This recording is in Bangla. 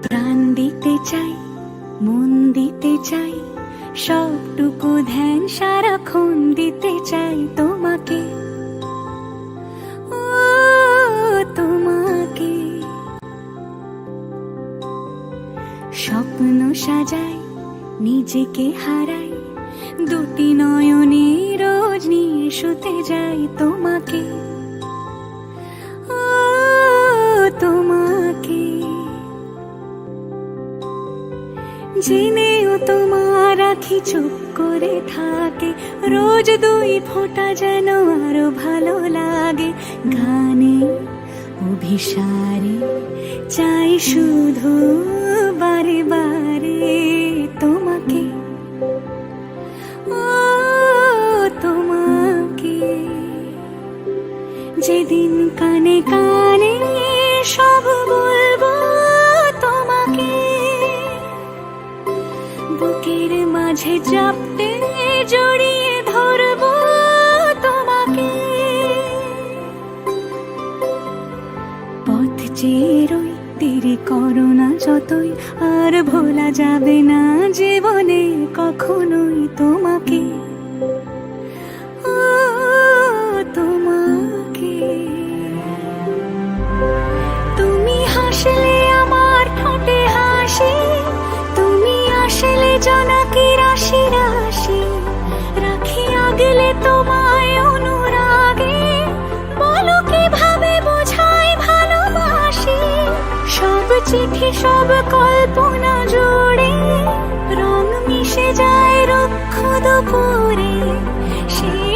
প্রাণ দিতে চাই, মন দিতে চাই, সবটুকু ধ্যান সারাক্ষণ দিতে চাই তোমাকে, ও তোমাকে। স্বপ্ন সাজাই, নিজেকে হারাই, দুটি নয়নে রোজ নিয়ে শুতে যাই তোমাকে, ও তোমাকে। জেনেও তোমার আখি চুপ করে থাকে, রোজ দুই ফোঁটা যেন আরো ভালো লাগে। গানে অভিসারে চাই শুধু বারে বারে তোমাকে, ও তোমাকে। যেদিন কানে কানে সব বলবো তোমাকে, বুকের মাঝে চাপতে জড়িয়ে ধরবো তোমাকে। পথ চেয়ে রই, দেরি করো না যতই, আর ভোলা যাবে না জীবনে কখনোই তোমাকে, ও তোমাকে। তুমি হাসলে আমার ঠোঁটে হাসি, তুমি আসলে জোনাকি রাশি রাশি, রাখি আগলে তোমায় অনুরাগে, বলো কিভাবে বোঝাই ভালোবাসি। সব চিঠি সব কল্পনা জুড়ে রং মিশে যায় রুক্ষ দুপুরে, সেই